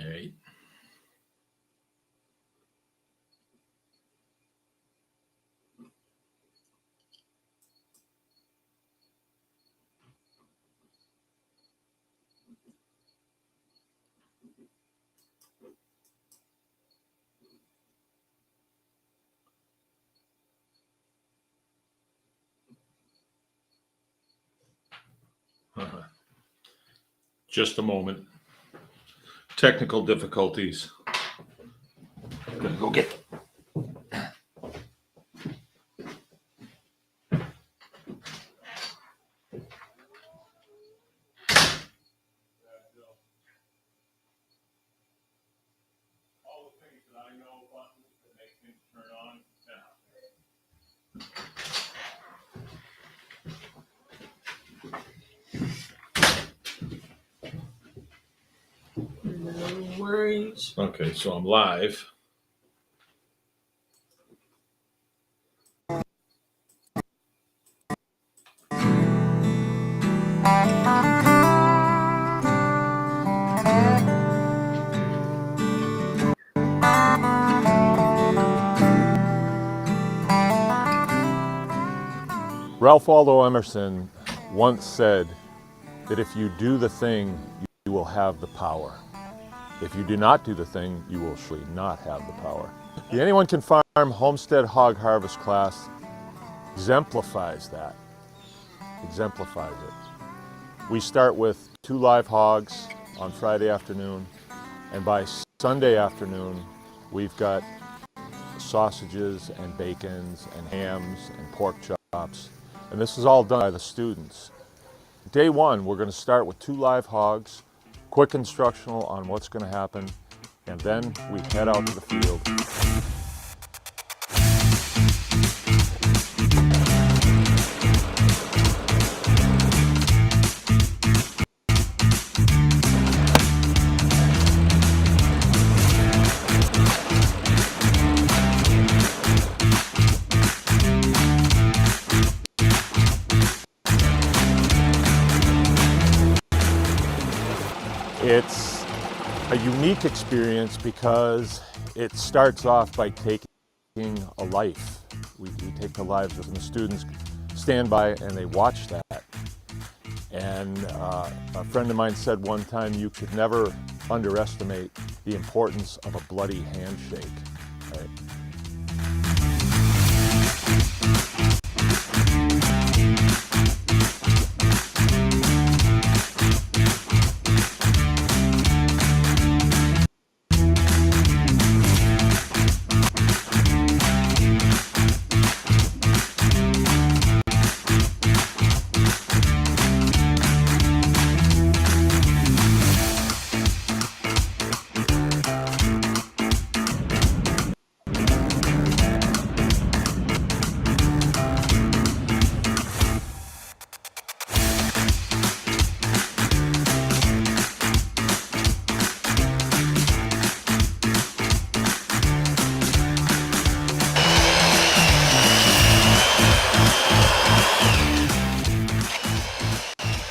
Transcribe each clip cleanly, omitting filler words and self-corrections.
right. Just a moment. Technical difficulties. I'm gonna go get them. All the things that I know buttons that make things turn on now. No worries. Okay, so I'm live. Ralph Waldo Emerson once said that if you do the thing, you will have the power. If you do not do the thing, you will surely not have the power. The Anyone Can Farm Homestead Hog Harvest class exemplifies that, exemplifies it. We start with 2 live hogs on Friday afternoon, and by Sunday afternoon, we've got sausages and bacons and hams and pork chops, and this is all done by the students. Day 1, we're going to start with 2 live hogs, quick instructional on what's going to happen, and then we head out to the field. It's a unique experience because it starts off by taking a life. We take the lives of the students, stand by, and they watch that. And a friend of mine said one time, you should never underestimate the importance of a bloody handshake. Right?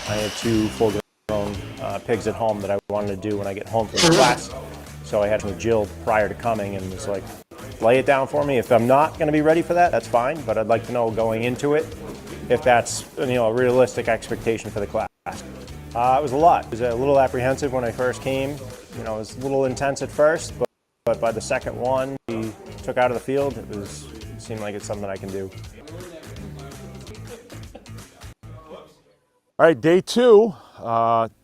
I had 2 full-grown pigs at home that I wanted to do when I get home from class. So I had to Jill prior to coming and was like, lay it down for me. If I'm not going to be ready for that, that's fine. But I'd like to know going into it if that's a realistic expectation for the class. It was a lot. I was a little apprehensive when I first came. It was a little intense at first, but by the second one we took out of the field, it seemed like it's something I can do. All right, day 2,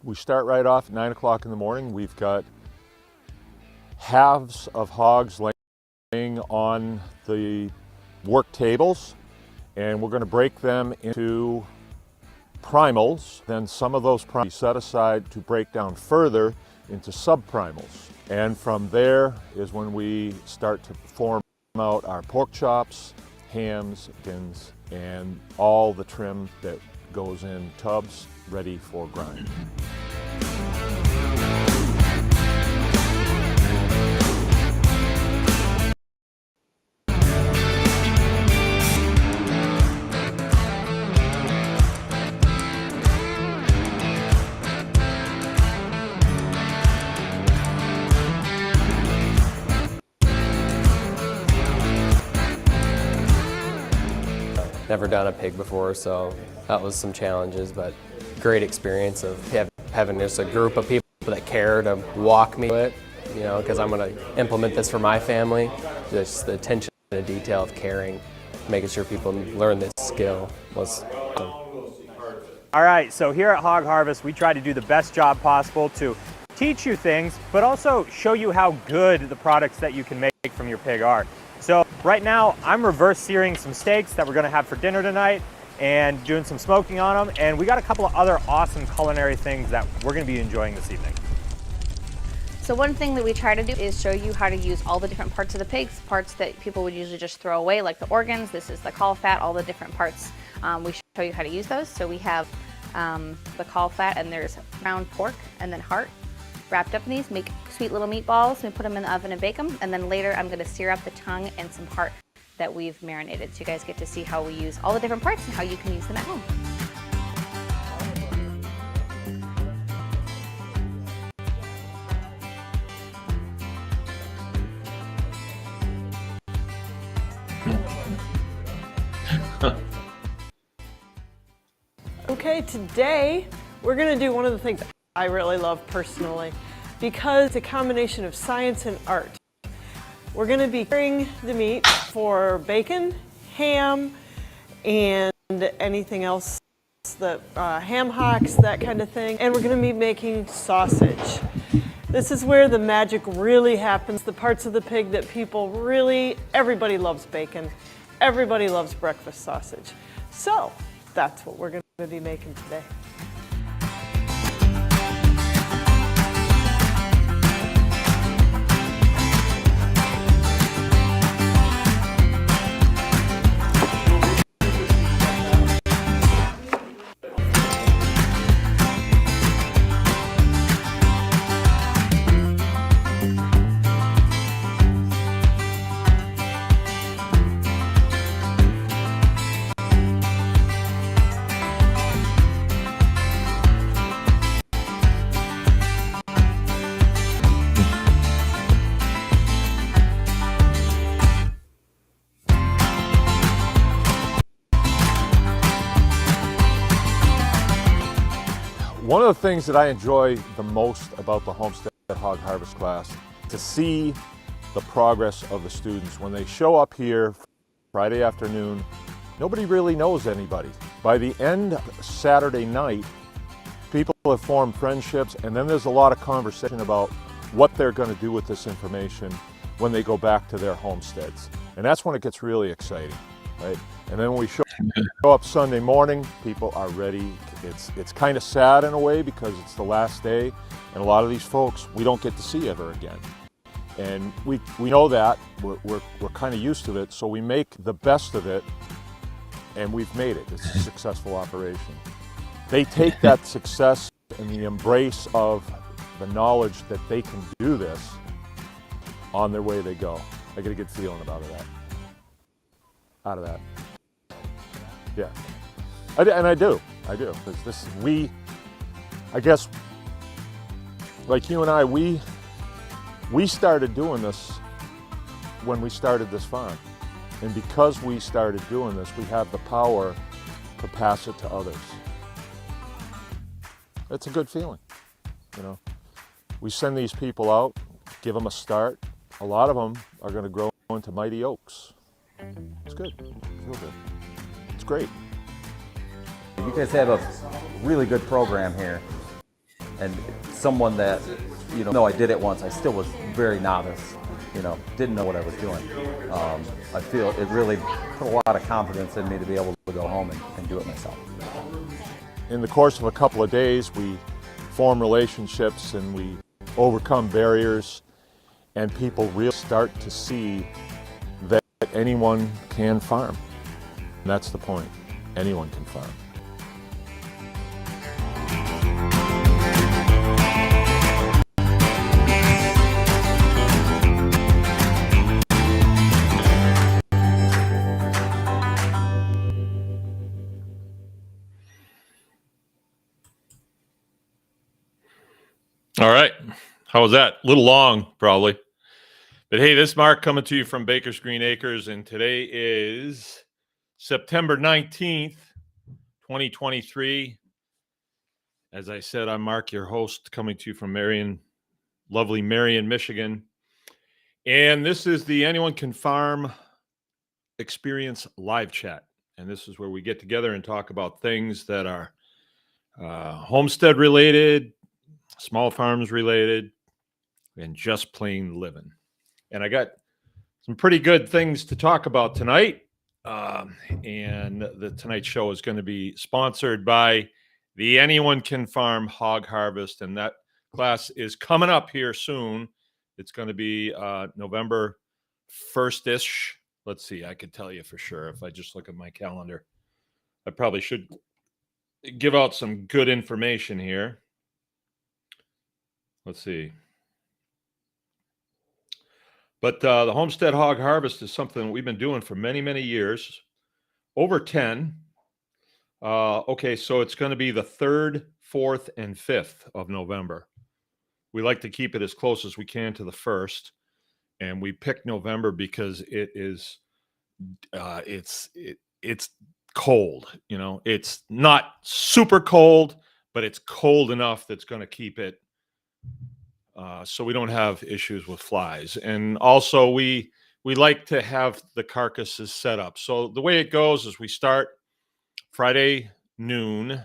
we start right off at 9 o'clock in the morning. We've got halves of hogs laying on the work tables, and we're going to break them into primals. Then some of those primals set aside to break down further into subprimals. And from there is when we start to form out our pork chops, hams, bacons, and all the trim that goes in tubs ready for grind. never done a pig before, so that was some challenges, but great experience of having just a group of people that care to walk me through it, you know, because I'm going to implement this for my family. Just the attention to detail of caring, making sure people learn this skill was awesome. All right, so here at Hog Harvest, we try to do the best job possible to teach you things, but also show you how good the products that you can make from your pig are. So right now, I'm reverse searing some steaks that we're gonna have for dinner tonight and doing some smoking on them. And we got a couple of other awesome culinary things that we're gonna be enjoying this evening. So one thing that we try to do is show you how to use all the different parts of the pigs, parts that people would usually just throw away, like the organs. This is the caul fat, all the different parts. We show you how to use those. So we have the caul fat, and there's ground pork and then heart wrapped up in these. Make sweet little meatballs. We put them in the oven and bake them. And then later I'm gonna sear up the tongue and some heart that we've marinated. So you guys get to see how we use all the different parts and how you can use them at home. Okay, today we're going to do one of the things I really love personally because it's a combination of science and art. We're going to be curing the meat for bacon, ham, and anything else, the ham hocks, that kind of thing. And we're going to be making sausage. This is where the magic really happens, the parts of the pig that people really, everybody loves bacon. Everybody loves breakfast sausage. So that's what we're going to be making today. One of the things that I enjoy the most about the Homestead Hog Harvest class, to see the progress of the students. When they show up here Friday afternoon, nobody really knows anybody. By the end of Saturday night, people have formed friendships, and then there's a lot of conversation about what they're going to do with this information when they go back to their homesteads. And that's when it gets really exciting, right? And then when we show up Sunday morning, people are ready. It's kind of sad in a way because it's the last day, and a lot of these folks we don't get to see ever again. And we know that, we're kind of used to it, so we make the best of it, and we've made it. It's a successful operation. They take that success and the embrace of the knowledge that they can do this on their way they go. I get a good feeling out of that. Yeah, I do, because I guess, like you and I, we started doing this when we started this farm. And because we started doing this, we have the power to pass it to others. It's a good feeling, you know. We send these people out, give them a start. A lot of them are going to grow into mighty oaks. It's good, feel good. It's great. You guys have a really good program here, and someone that, you know, I did it once, I still was very novice, you know, didn't know what I was doing. I feel it really put a lot of confidence in me to be able to go home and do it myself. In the course of a couple of days, we form relationships and we overcome barriers, and people really start to see that anyone can farm. And that's the point. Anyone can farm. All right. How was that? A little long, probably. But hey, this is Mark coming to you from Baker's Green Acres, and today is September 19th, 2023. As I said, I'm Mark, your host, coming to you from lovely Marion, Michigan. And this is the Anyone Can Farm Experience live chat. And this is where we get together and talk about things that are homestead related, small farms related, and just plain living. And I got some pretty good things to talk about tonight. And the tonight's show is going to be sponsored by the Anyone Can Farm Hog Harvest, and that class is coming up here soon. It's going to be November 1st-ish. Let's see, I could tell you for sure if I just look at my calendar. I probably should give out some good information here. Let's see. But the Homestead Hog Harvest is something we've been doing for many, many years, over 10. Okay, so it's going to be the 3rd, 4th, and 5th of November. We like to keep it as close as we can to the 1st, and we picked November because it is, it's cold. You know, it's not super cold, but it's cold enough that's going to keep it. So we don't have issues with flies. And also we like to have the carcasses set up. So the way it goes is we start Friday noon.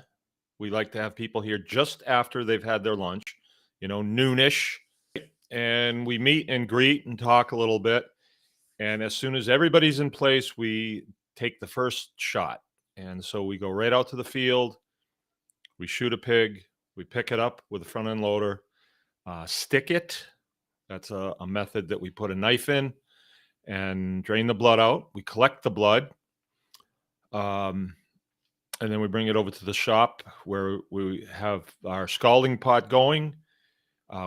We like to have people here just after they've had their lunch, noonish. And we meet and greet and talk a little bit. And as soon as everybody's in place, we take the first shot. And so we go right out to the field. We shoot a pig. We pick it up with a front end loader. Stick it. That's a method that we put a knife in and drain the blood out. We collect the blood. And then we bring it over to the shop where we have our scalding pot going.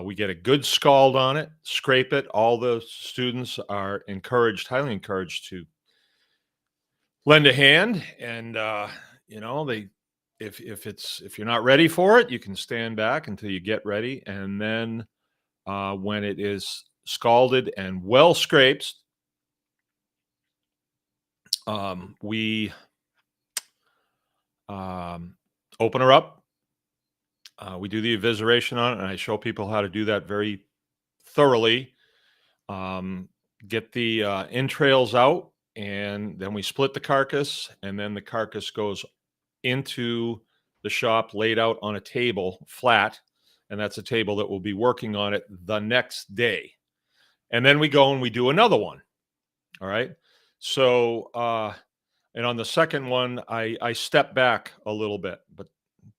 We get a good scald on it, scrape it. All the students are highly encouraged to lend a hand. And, if you're not ready for it, you can stand back until you get ready. And then when it is scalded and well scraped, we open her up. We do the evisceration on it, and I show people how to do that very thoroughly. Get the entrails out, and then we split the carcass, and then the carcass goes into the shop, laid out on a table flat, and that's a table that we'll be working on it the next day. And then we go and we do another one. All right. So and on the second one, I step back a little bit, but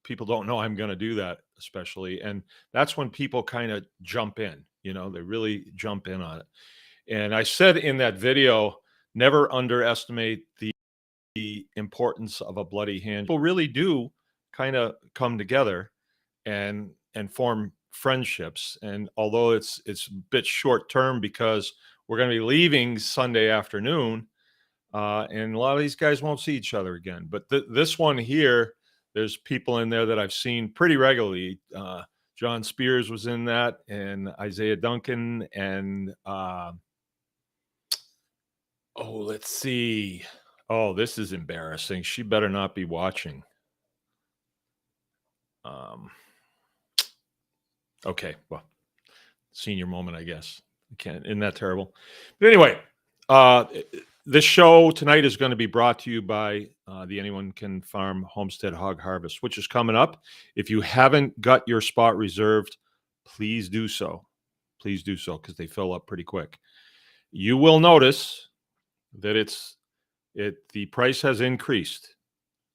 people don't know I'm going to do that, especially. And that's when people kind of jump in, they really jump in on it. And I said in that video, never underestimate the importance of a bloody hand. People really do kind of come together and form friendships. And although it's a bit short term because we're going to be leaving Sunday afternoon, and a lot of these guys won't see each other again. But this one here, there's people in there that I've seen pretty regularly. John Spears was in that, and Isaiah Duncan, and let's see. Oh, this is embarrassing. She better not be watching. Okay, well, senior moment, I guess. Isn't that terrible? But anyway, this show tonight is going to be brought to you by the Anyone Can Farm Homestead Hog Harvest, which is coming up. If you haven't got your spot reserved, please do so. Please do so, because they fill up pretty quick. You will notice that the price has increased,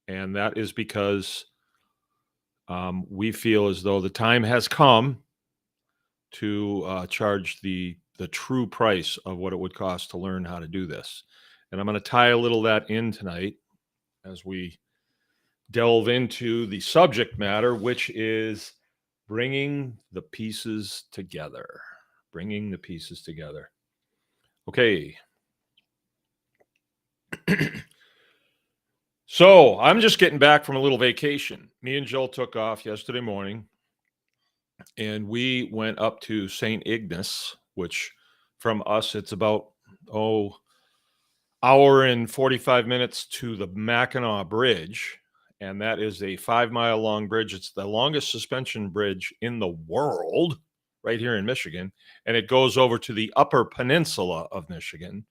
and that is because we feel as though the time has come to charge the true price of what it would cost to learn how to do this. And I'm going to tie a little of that in tonight as we delve into the subject matter, which is bringing the pieces together. Bringing the pieces together. Okay. So I'm just getting back from a little vacation. Me and Joel took off yesterday morning, and we went up to St. Ignace, which from us, it's about, hour and 45 minutes to the Mackinac Bridge, and that is a 5-mile long bridge. It's the longest suspension bridge in the world, right here in Michigan, and it goes over to the Upper Peninsula of Michigan.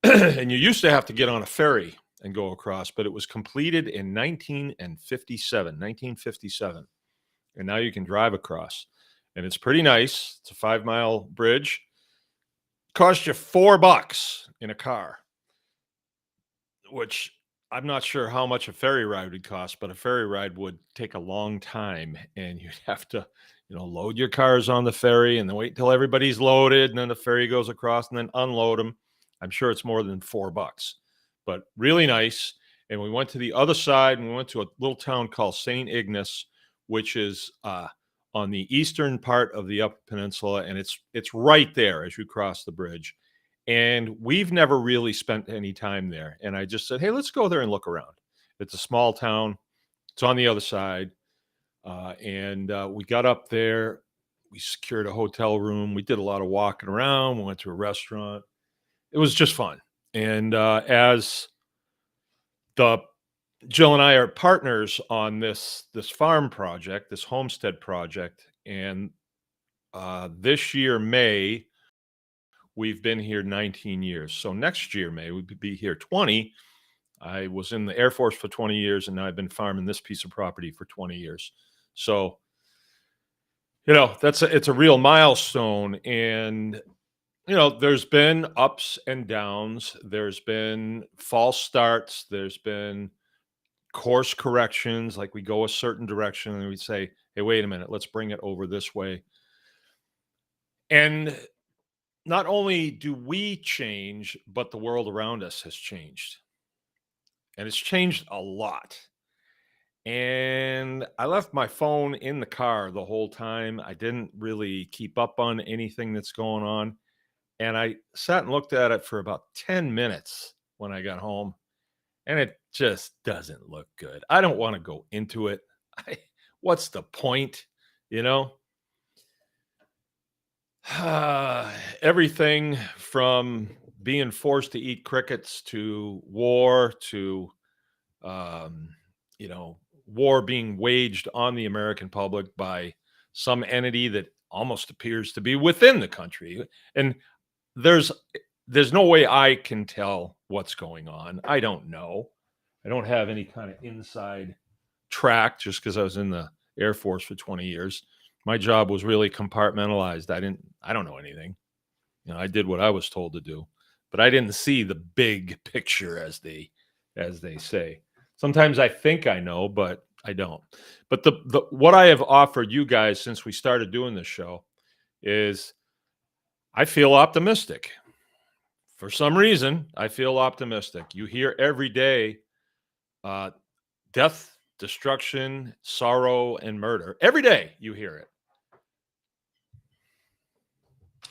And you used to have to get on a ferry and go across, but it was completed in 1957, and now you can drive across, and it's pretty nice. It's a 5-mile bridge. Cost you $4 in a car, which I'm not sure how much a ferry ride would cost, but a ferry ride would take a long time, and you'd have to, load your cars on the ferry and then wait until everybody's loaded, and then the ferry goes across and then unload them. I'm sure it's more than $4, but really nice. And we went to the other side, and we went to a little town called St. Ignace, which is on the eastern part of the Upper Peninsula, and it's right there as you cross the bridge. And we've never really spent any time there. And I just said, hey, let's go there and look around. It's a small town. It's on the other side. And we got up there. We secured a hotel room. We did a lot of walking around. We went to a restaurant. It was just fun. And as Jill and I are partners on this farm project, this homestead project. And this year, May, we've been here 19 years. So next year, May, we'd be here 20. I was in the Air Force for 20 years, and now I've been farming this piece of property for 20 years. So, it's a real milestone. And, there's been ups and downs. There's been false starts. There's been course corrections. Like we go a certain direction and we say, hey, wait a minute, let's bring it over this way. And not only do we change, but the world around us has changed. And it's changed a lot. And I left my phone in the car the whole time. I didn't really keep up on anything that's going on. And I sat and looked at it for about 10 minutes when I got home. And it just doesn't look good. I don't want to go into it. What's the point, Everything from being forced to eat crickets to war to, war being waged on the American public by some entity that almost appears to be within the country. And there's no way I can tell what's going on. I don't know. I don't have any kind of inside track just because I was in the Air Force for 20 years. My job was really compartmentalized. I don't know anything. I did what I was told to do, but I didn't see the big picture as they say. Sometimes I think I know, but I don't. But the what I have offered you guys since we started doing this show is I feel optimistic. For some reason, I feel optimistic. You hear every day death, destruction, sorrow, and murder. Every day you hear it.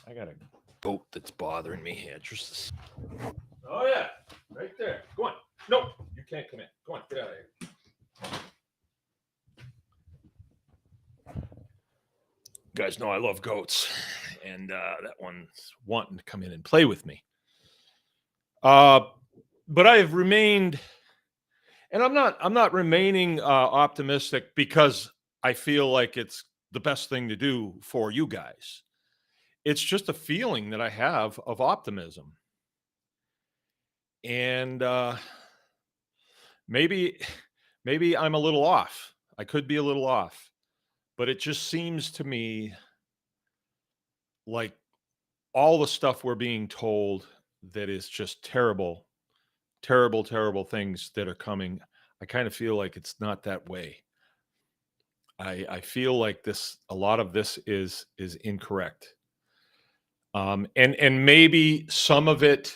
I got a goat that's bothering me here. Oh, yeah. Right there. Go on. Nope. You can't come in. Go on. Get out of here. You guys know I love goats. And that one's wanting to come in and play with me. But I have remained... And I'm not remaining optimistic because I feel like it's the best thing to do for you guys. It's just a feeling that I have of optimism. And maybe I'm a little off. I could be a little off. But it just seems to me like all the stuff we're being told that is just terrible, terrible, terrible things that are coming. I kind of feel like it's not that way. I feel like a lot of this is incorrect. And maybe some of it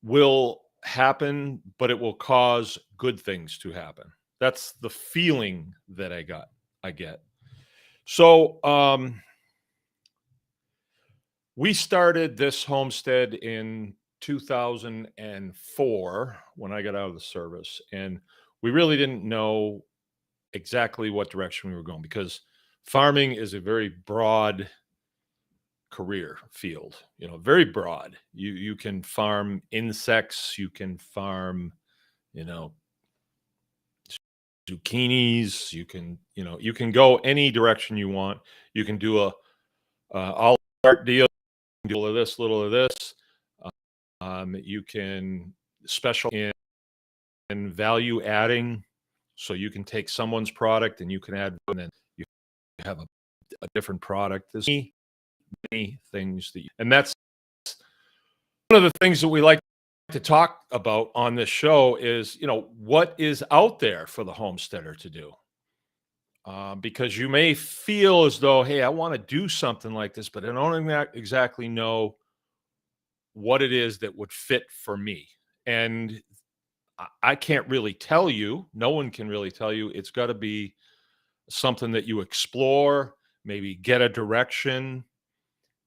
will happen, but it will cause good things to happen. That's the feeling that I get. So we started this homestead in 2004 when I got out of the service, and we really didn't know exactly what direction we were going because farming is a very broad career field, very broad. You can farm insects, you can farm, you know, zucchinis, you can go any direction you want. You can do a all art deal, little of this, little of this. You can special in value adding, so you can take someone's product and you can add, and then you have a different product. There's many things and that's one of the things that we like to talk about on this show is, what is out there for the homesteader to do. Because you may feel as though, hey, I want to do something like this, but I don't exactly know what it is that would fit for me. And I can't really tell you. No one can really tell you. It's got to be something that you explore, maybe get a direction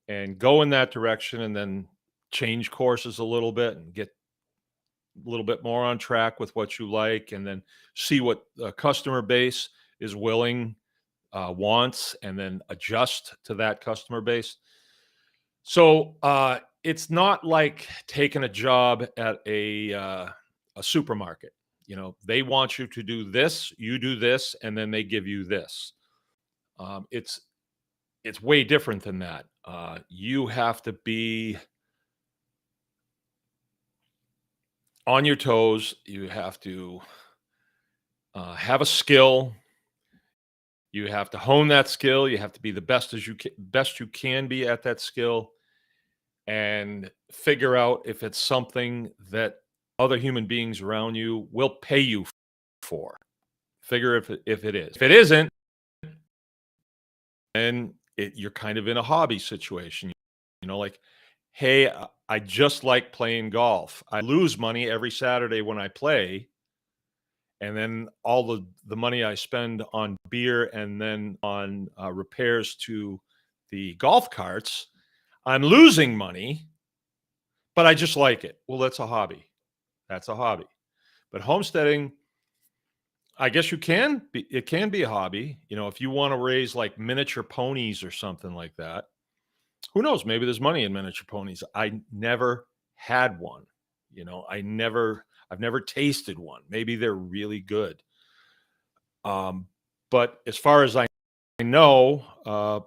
and go in that direction, and then change courses a little bit and get a little bit more on track with what you like, and then see what the customer base is willing, wants, and then adjust to that customer base. So it's not like taking a job at a supermarket. They want you to do this, you do this, and then they give you this. It's way different than that. You have to be on your toes. You have to have a skill. You have to hone that skill. You have to be the best you can be at that skill, and figure out if it's something that other human beings around you will pay you for. Figure if it is. If it isn't, then you're kind of in a hobby situation. Like, hey, I just like playing golf. I lose money every Saturday when I play. And then all the money I spend on beer and then on repairs to the golf carts, I'm losing money, but I just like it. Well, that's a hobby. That's a hobby. But homesteading, I guess it can be a hobby. If you want to raise like miniature ponies or something like that, who knows? Maybe there's money in miniature ponies. I never had one. I've never tasted one. Maybe they're really good. But as far as I know,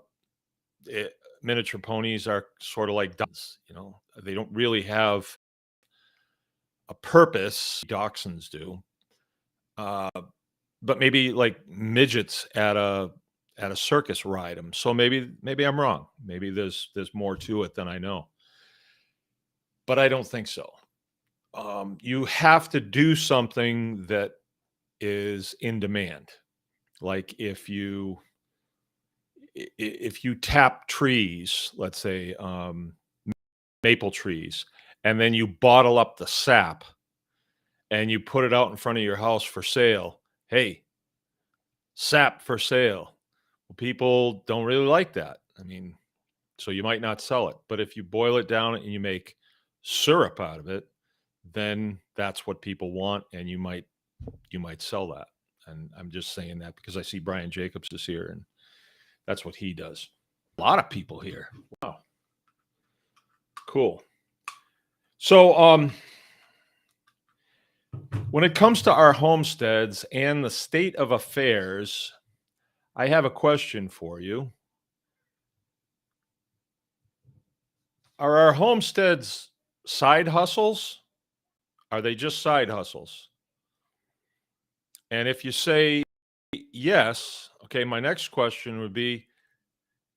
miniature ponies are sort of like dachshunds. They don't really have a purpose. Dachshunds do. But maybe like midgets at a circus ride them. So maybe I'm wrong. Maybe there's more to it than I know. But I don't think so. You have to do something that is in demand. Like if you tap trees, let's say maple trees, and then you bottle up the sap and you put it out in front of your house for sale. Hey, sap for sale. Well, people don't really like that. So you might not sell it. But if you boil it down and you make syrup out of it, then that's what people want, and you might sell that. And I'm just saying that because I see Brian Jacobs is here, and that's what he does. A lot of people here. Wow. Cool. So when it comes to our homesteads and the state of affairs, I have a question for you. Are our homesteads side hustles? Are they just side hustles? And if you say yes, okay, my next question would be,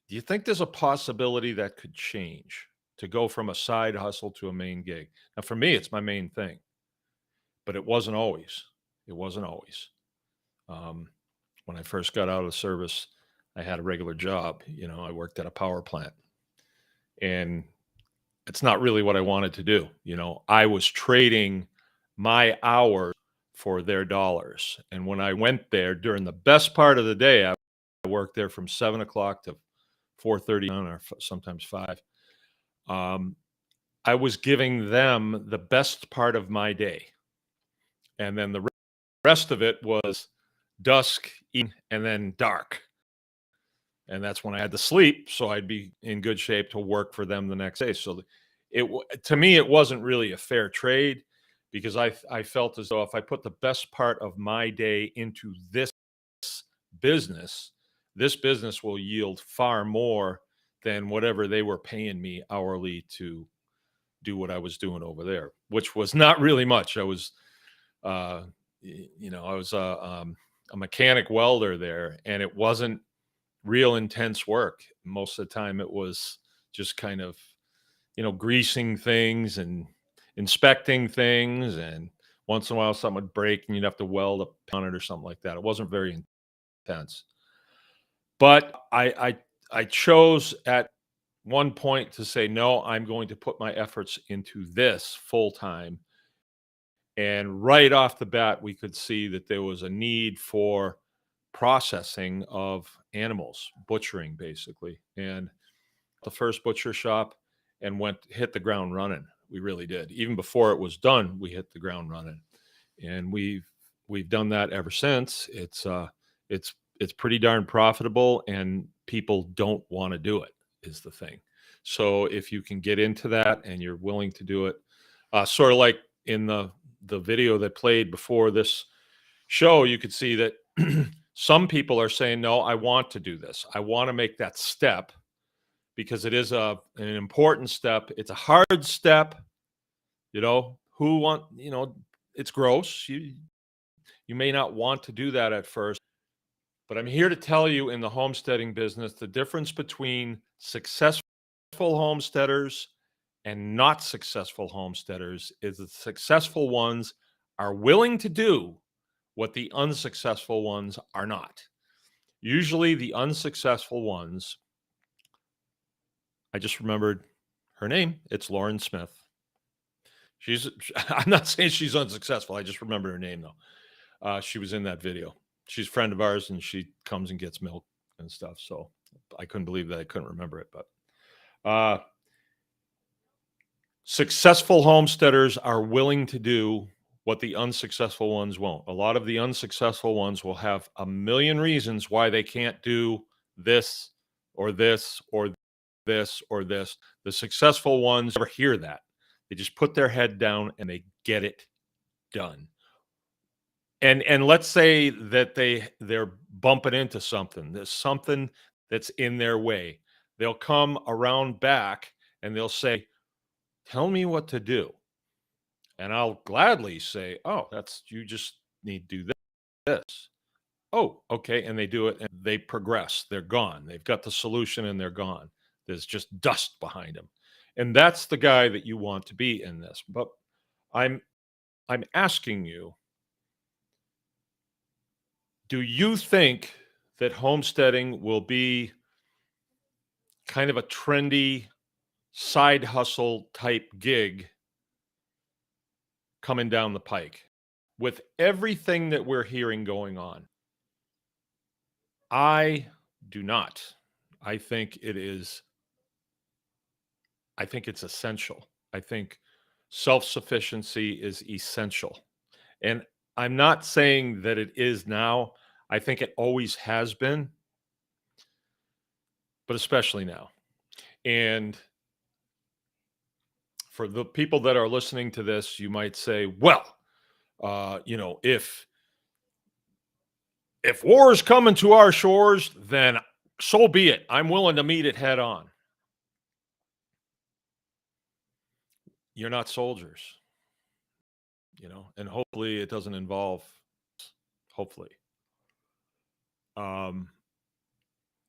do you think there's a possibility that could change to go from a side hustle to a main gig? Now, for me, it's my main thing, but it wasn't always. It wasn't always. When I first got out of the service, I had a regular job. I worked at a power plant, and it's not really what I wanted to do. I was trading my hours for their dollars. And when I went there during the best part of the day, I worked there from 7 o'clock to 4:30 or sometimes 5. I was giving them the best part of my day. And then the rest of it was dusk, and then dark. and that's when I had to sleep, so I'd be in good shape to work for them the next day. So to me, it wasn't really a fair trade, because I felt as though if I put the best part of my day into business, this business will yield far more than whatever they were paying me hourly to do what I was doing over there, which was not really much. I was, I was a mechanic welder there, and it wasn't real intense work. Most of the time, it was just kind of, greasing things and inspecting things, and once in a while something would break and you'd have to weld on it or something like that. It wasn't very intense. But I chose at one point to say, no, I'm going to put my efforts into this full time. And right off the bat, we could see that there was a need for processing of animals, butchering basically. And the first butcher shop and hit the ground running. We really did. Even before it was done, we hit the ground running. And we've done that ever since. It's pretty darn profitable, and people don't want to do it, is the thing. So if you can get into that and you're willing to do it, sort of like in the video that played before this show, you could see that some people are saying, no, I want to do this. I want to make that step, because it is an important step. It's a hard step. It's gross. You may not want to do that at first, but I'm here to tell you, in the homesteading business, the difference between successful homesteaders and not successful homesteaders is the successful ones are willing to do what the unsuccessful ones are not. Usually the unsuccessful ones, I just remembered her name. It's Lauren Smith. I'm not saying she's unsuccessful. I just remember her name though. She was in that video. She's a friend of ours, and she comes and gets milk and stuff. So I couldn't believe that I couldn't remember it. But successful homesteaders are willing to do what the unsuccessful ones won't. A lot of the unsuccessful ones will have a million reasons why they can't do this or this or this or this. The successful ones never hear that. They just put their head down and they get it done. And let's say that they're bumping into something. There's something that's in their way. They'll come around back and they'll say, tell me what to do. And I'll gladly say, oh, you just need to do this. Oh, okay. And they do it and they progress. They're gone. They've got the solution and they're gone. There's just dust behind them. And that's the guy that you want to be in this. But I'm asking you, do you think that homesteading will be kind of a trendy side hustle type gig coming down the pike with everything that we're hearing going on? I do not. I think it's essential. I think self-sufficiency is essential. And I'm not saying that it is now. I think it always has been, but especially now. And for the people that are listening to this, you might say, well, if war is coming to our shores, then so be it. I'm willing to meet it head on. You're not soldiers, and hopefully it doesn't involve, hopefully.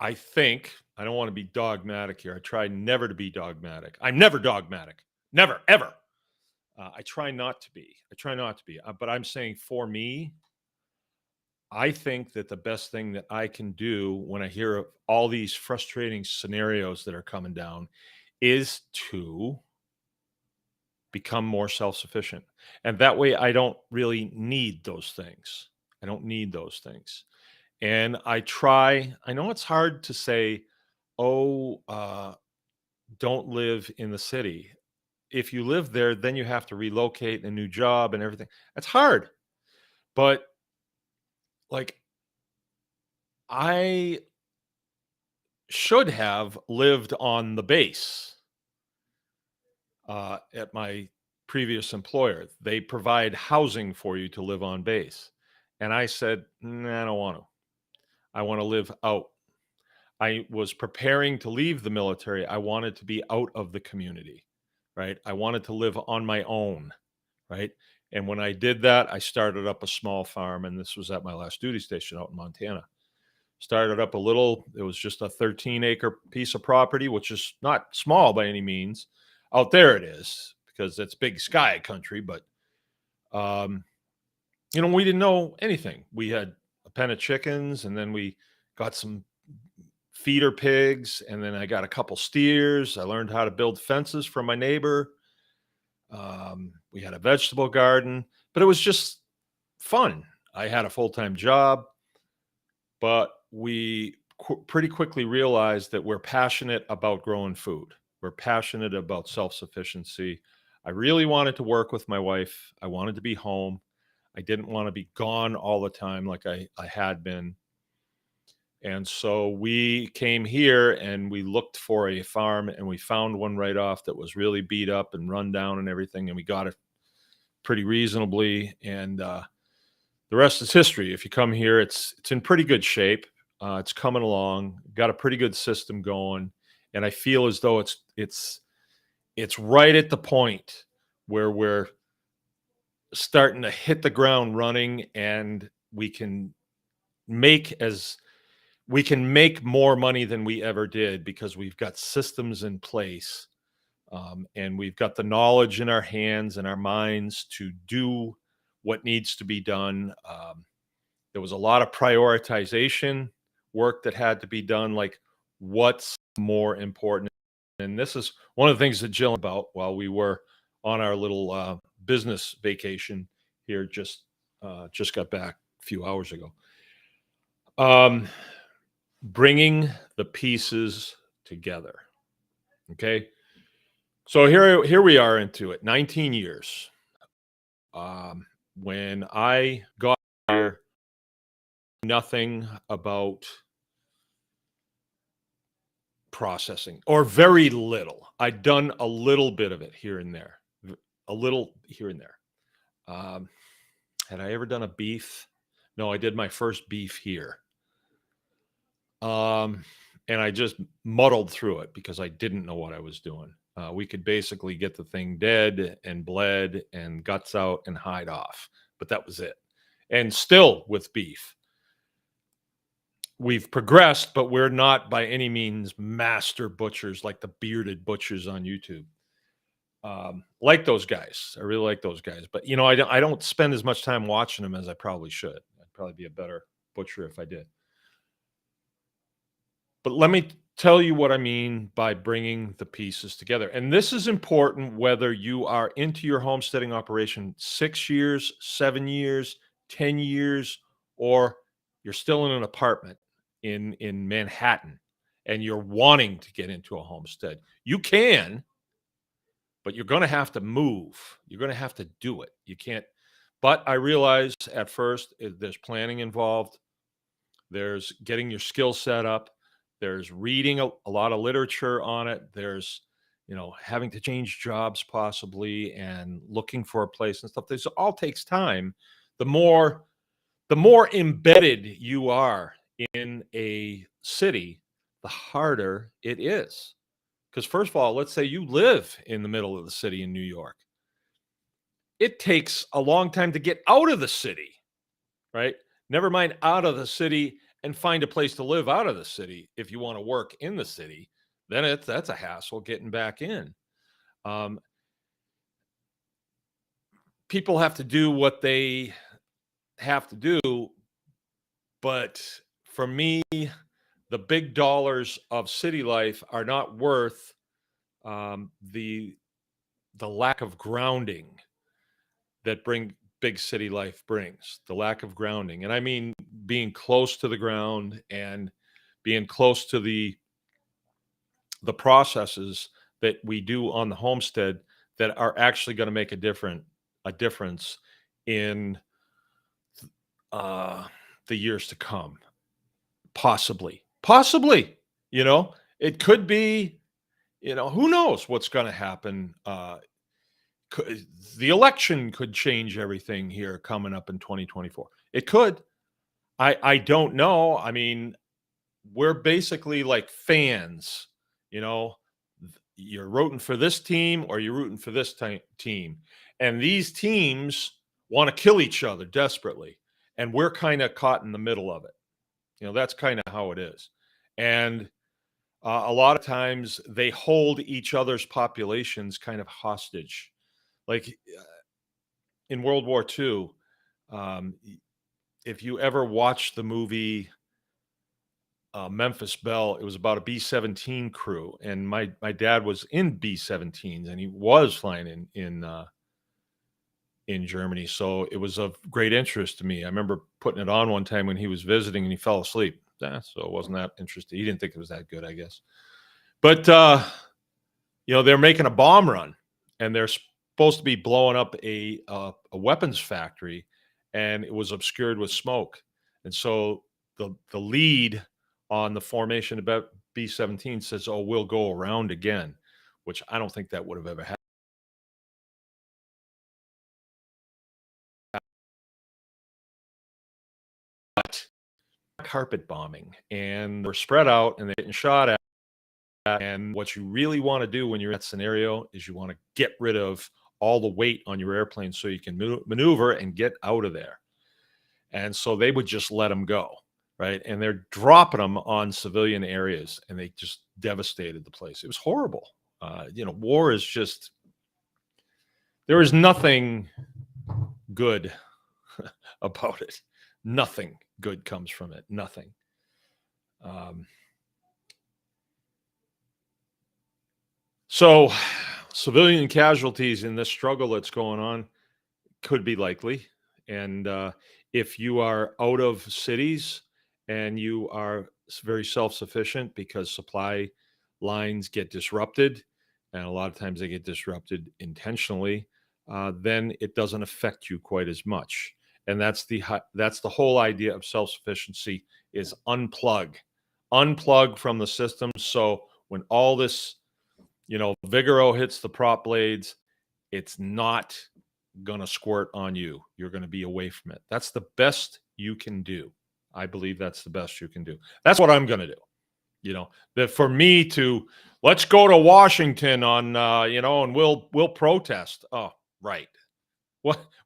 I think, I don't want to be dogmatic here. I try never to be dogmatic. I'm never dogmatic. Never, ever. I try not to be. But I'm saying, for me, I think that the best thing that I can do when I hear of all these frustrating scenarios that are coming down is to become more self-sufficient. And that way I don't really need those things. And I know it's hard to say, don't live in the city. If you live there, then you have to relocate, a new job and everything. That's hard. But like, I should have lived on the base at my previous employer. They provide housing for you to live on base. And I said, nah, I don't want to. I want to live out. I was preparing to leave the military. I wanted to be out of the community, right? I wanted to live on my own, right? And when I did that, I started up a small farm, and this was at my last duty station out in Montana. Started up a little, it was just a 13-acre piece of property, which is not small by any means. Out there it is, because it's big sky country, but we didn't know anything. We had a pen of chickens, and then we got some feeder pigs, and then I got a couple steers. I learned how to build fences from my neighbor. We had a vegetable garden, but it was just fun. I had a full-time job, but we pretty quickly realized that we're passionate about growing food. We're passionate about self-sufficiency. I really wanted to work with my wife. I wanted to be home. I didn't want to be gone all the time like I had been. And so we came here and we looked for a farm, and we found one right off that was really beat up and run down and everything. And we got it pretty reasonably. And the rest is history. If you come here, it's in pretty good shape. It's coming along, got a pretty good system going. And I feel as though it's right at the point where we're starting to hit the ground running, and we can make more money than we ever did, because we've got systems in place, and we've got the knowledge in our hands and our minds to do what needs to be done. There was a lot of prioritization work that had to be done, like what's more important. And this is one of the things that Jill about while we were on our little business vacation here, just got back a few hours ago. Bringing the pieces together. Okay. So here we are into it, 19 years. When I got here, nothing about processing, or very little. I'd done a little bit of it here and there, a little here and there. Had I ever done a beef? No, I did my first beef here. And I just muddled through it because I didn't know what I was doing. We could basically get the thing dead and bled and guts out and hide off, but that was it. And still with beef, we've progressed, but we're not by any means master butchers like the bearded butchers on YouTube. Like those guys. I really like those guys, but I don't spend as much time watching them as I probably should. I'd probably be a better butcher if I did. But let me tell you what I mean by bringing the pieces together. And this is important whether you are into your homesteading operation 6 years, 7 years, 10 years, or you're still in an apartment in Manhattan and you're wanting to get into a homestead. You can, but you're going to have to move. You're going to have to do it. You can't. But I realized at first there's planning involved. There's getting your skill set up. There's reading a lot of literature on it. There's, having to change jobs possibly and looking for a place and stuff. This all takes time. The more embedded you are in a city, the harder it is. Because first of all, let's say you live in the middle of the city in New York. It takes a long time to get out of the city, right? Never mind out of the city and find a place to live out of the city. If you want to work in the city, then that's a hassle getting back in. People have to do what they have to do, but for me, the big dollars of city life are not worth the lack of grounding that big city life brings. The lack of grounding, and I mean being close to the ground and being close to the processes that we do on the homestead that are actually going to make a difference in the years to come. Possibly. You know, it could be, you know, who knows what's going to happen. The election could change everything here coming up in 2024. It could. I don't know. I mean, we're basically like fans, you know. You're rooting for this team or you're rooting for this team. And these teams want to kill each other desperately. And we're kind of caught in the middle of it. You know, that's kind of how it is. And a lot of times they hold each other's populations kind of hostage. Like in World War II, um, if you ever watched the movie Memphis Belle, it was about a B-17 crew, and my dad was in B-17s, and he was flying in Germany, so it was of great interest to me. I remember putting it on one time when he was visiting, and he fell asleep. So it wasn't that interesting. He didn't think it was that good, I guess. But you know, they're making a bomb run, and they're supposed to be blowing up a weapons factory, and it was obscured with smoke, and so the lead on the formation about B-17 says, "Oh, we'll go around again," which I don't think that would have ever happened. But carpet bombing, and we're spread out, and they're getting shot at. And what you really want to do when you're in that scenario is you want to get rid of all the weight on your airplane so you can maneuver and get out of there. And so they would just let them go, right? And they're dropping them on civilian areas, and they just devastated the place. It was horrible. You know, war is just, there is nothing good about it. Nothing good comes from it. Nothing. So civilian casualties in this struggle that's going on could be likely. And if you are out of cities and you are very self-sufficient because supply lines get disrupted, and a lot of times they get disrupted intentionally, then it doesn't affect you quite as much. And that's the whole idea of self-sufficiency, is unplug from the system. So when all this, you know, Vigoro hits the prop blades, it's not going to squirt on you. You're going to be away from it. That's the best you can do. I believe that's the best you can do. That's what I'm going to do. You know, that for me to, let's go to Washington on, you know, and we'll protest. Oh, right.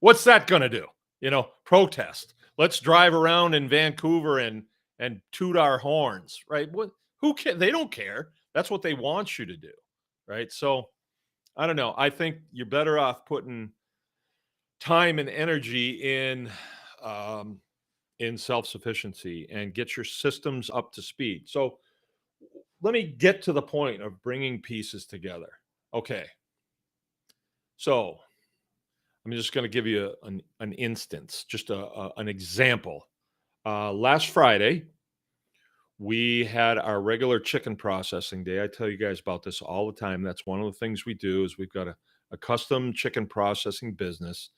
What's that going to do? You know, protest. Let's drive around in Vancouver and toot our horns, right? Who cares? They don't care. That's what they want you to do, right? So I don't know. I think you're better off putting time and energy in self-sufficiency and get your systems up to speed. So let me get to the point of bringing pieces together. Okay. So I'm just going to give you an instance, just an example. Last Friday, we had our regular chicken processing day. I tell you guys about this all the time. That's one of the things we do, is we've got a custom chicken processing business.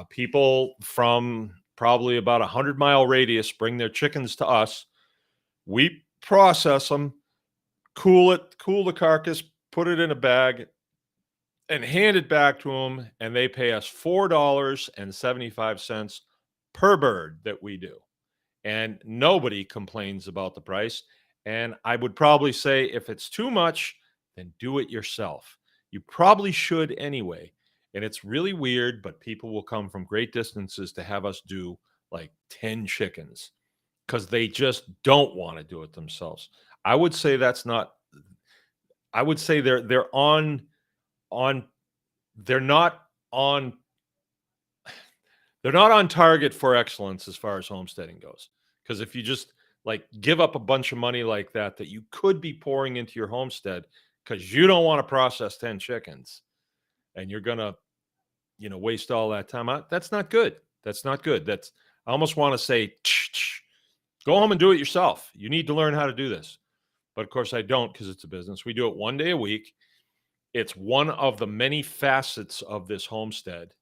People from probably about 100-mile radius bring their chickens to us. We process them, cool the carcass, put it in a bag, and hand it back to them, and they pay us $4.75 per bird that we do. And nobody complains about the price. And I would probably say, if it's too much, then do it yourself. You probably should anyway. And it's really weird, but people will come from great distances to have us do like 10 chickens because they just don't want to do it themselves. I would say that's not, I would say they're they're not on they're not on target for excellence as far as homesteading goes. Because if you just like give up a bunch of money like that you could be pouring into your homestead because you don't want to process 10 chickens, and you're gonna, you know, waste all that time out, that's not good. That's not good. That's, I almost want to say, go home and do it yourself. You need to learn how to do this. But of course I don't, because it's a business. We do it one day a week. It's one of the many facets of this homestead.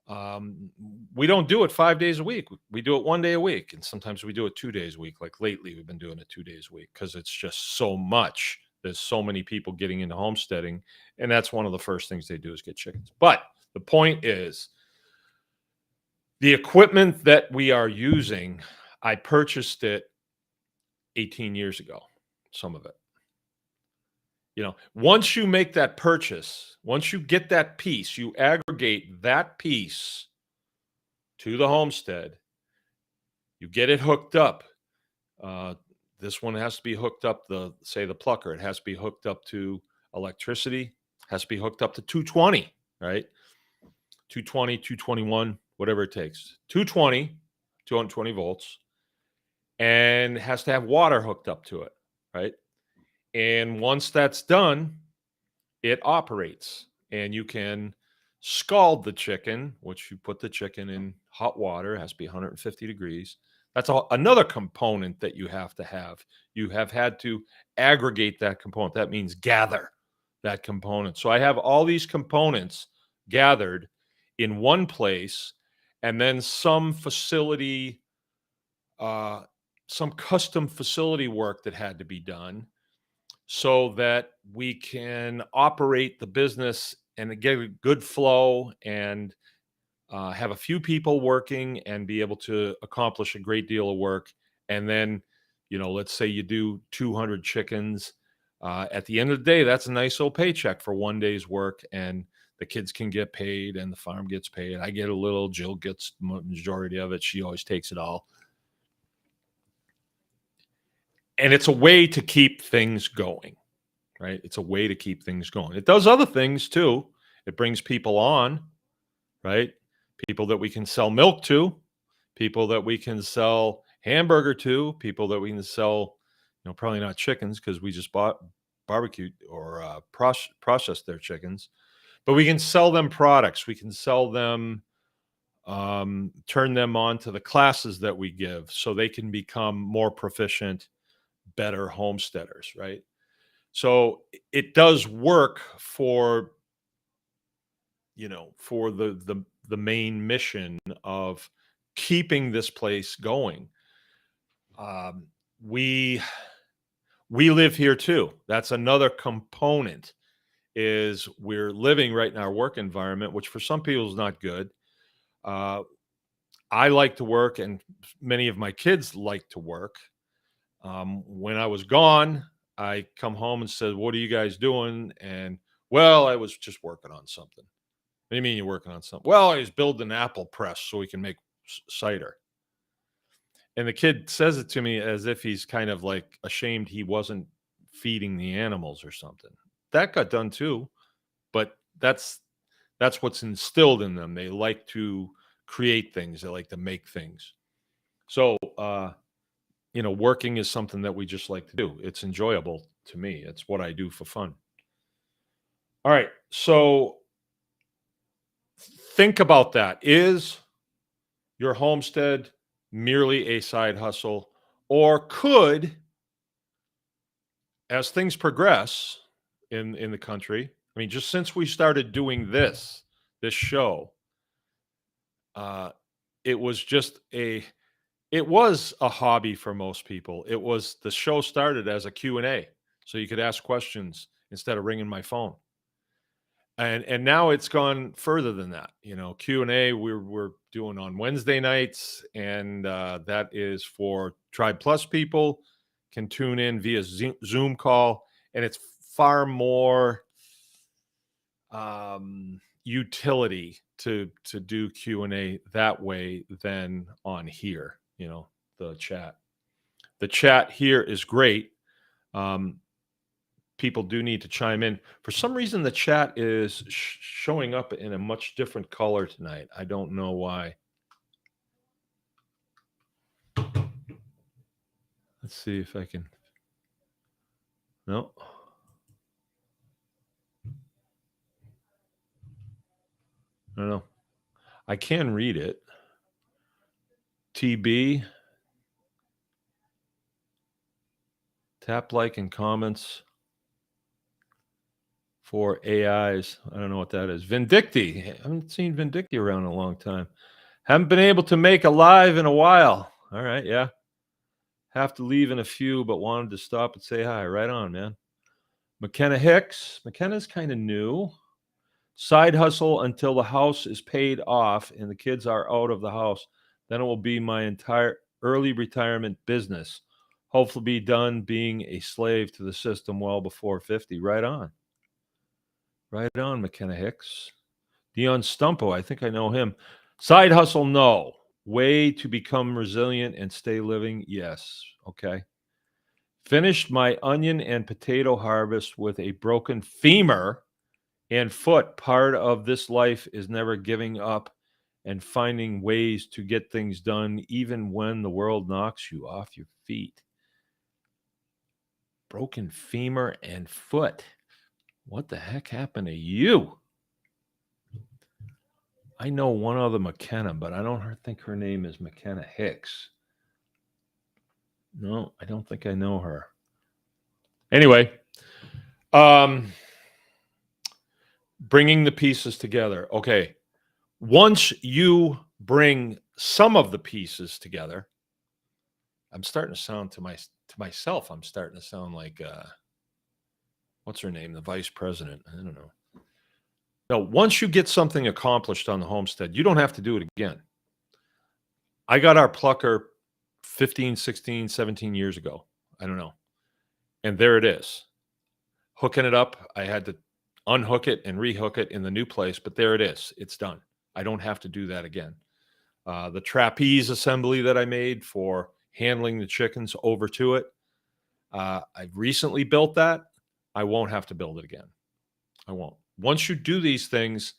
Um, we don't do it 5 days a week. We do it 1 day a week. And sometimes we do it 2 days a week. Like lately, we've been doing it 2 days a week because it's just so much. There's so many people getting into homesteading. And that's one of the first things they do is get chickens. But the point is, the equipment that we are using, I purchased it 18 years ago, some of it. You know, once you make that purchase, once you get that piece, you aggregate that piece to the homestead, you get it hooked up. This one has to be hooked up, say the plucker, it has to be hooked up to electricity, has to be hooked up to 220, right? 220, 221, whatever it takes. 220, 220 volts, and has to have water hooked up to it, right? And once that's done, it operates, and you can scald the chicken, which you put the chicken in hot water. It has to be 150 degrees. That's another component that you have to have. You have had to aggregate that component. That means gather that component. So I have all these components gathered in one place, and then some facility, some custom facility work that had to be done so that we can operate the business and get a good flow and have a few people working and be able to accomplish a great deal of work. And then, you know, let's say you do 200 chickens. At the end of the day, that's a nice little paycheck for 1 day's work, and the kids can get paid and the farm gets paid. I get a little, Jill gets the majority of it. She always takes it all. And it's a way to keep things going, right? It's a way to keep things going. It does other things too. It brings people on, right? People that we can sell milk to, people that we can sell hamburger to, people that we can sell, you know, probably not chickens because we just bought barbecued or processed their chickens, but we can sell them products. We can sell them, turn them on to the classes that we give so they can become more proficient, better homesteaders, right? So it does work for, you know, for the main mission of keeping this place going. We live here too. That's another component, is we're living right in our work environment, which for some people is not good. I like to work, and many of my kids like to work. When I was gone, I come home and said, "What are you guys doing?" And, "Well, I was just working on something." "What do you mean you're working on something?" "Well, I was building an apple press so we can make cider." And the kid says it to me as if he's kind of like ashamed he wasn't feeding the animals or something. That got done too, but that's what's instilled in them. They like to create things. They like to make things. So, you know, working is something that we just like to do. It's enjoyable to me. It's what I do for fun. All right. So think about that. Is your homestead merely a side hustle, or could, as things progress in the country, I mean, just since we started doing this show, uh, it was just it was a hobby for most people. It was, the show started as a Q&A, so you could ask questions instead of ringing my phone. And now it's gone further than that. You know, Q&A we're doing on Wednesday nights, and that is for Tribe Plus people can tune in via Zoom call, and it's far more utility to do Q&A that way than on here. You know, the chat here is great. People do need to chime in. For some reason, the chat is showing up in a much different color tonight. I don't know why. Let's see if I can. No. I don't know. I can read it. TB. Tap like and comments. for AIs. I don't know what that is. Vindicti. I haven't seen Vindicti around in a long time. Haven't been able to make a live in a while. All right, yeah. Have to leave in a few, but wanted to stop and say hi. Right on, man. McKenna Hicks. McKenna's kind of new. Side hustle until the house is paid off and the kids are out of the house. Then it will be my entire early retirement business. Hopefully be done being a slave to the system well before 50. Right on. Right on, McKenna Hicks. Dion Stumpo, I think I know him. Side hustle, no. Way to become resilient and stay living, yes. Okay. Finished my onion and potato harvest with a broken femur and foot. Part of this life is never giving up and finding ways to get things done, even when the world knocks you off your feet. Broken femur and foot. What the heck happened to you? I know one other McKenna, but I don't think her name is McKenna Hicks. No, I don't think I know her. Anyway, bringing the pieces together. Okay. Once you bring some of the pieces together, I'm starting to sound to myself, I'm starting to sound like what's her name? The vice president. I don't know. No, once you get something accomplished on the homestead, you don't have to do it again. I got our plucker 15, 16, 17 years ago. I don't know. And there it is. Hooking it up. I had to unhook it and rehook it in the new place, but there it is. It's done. I don't have to do that again. The trapeze assembly that I made for handling the chickens over to it, I've recently built that. I won't have to build it again. I won't. Once you do these things,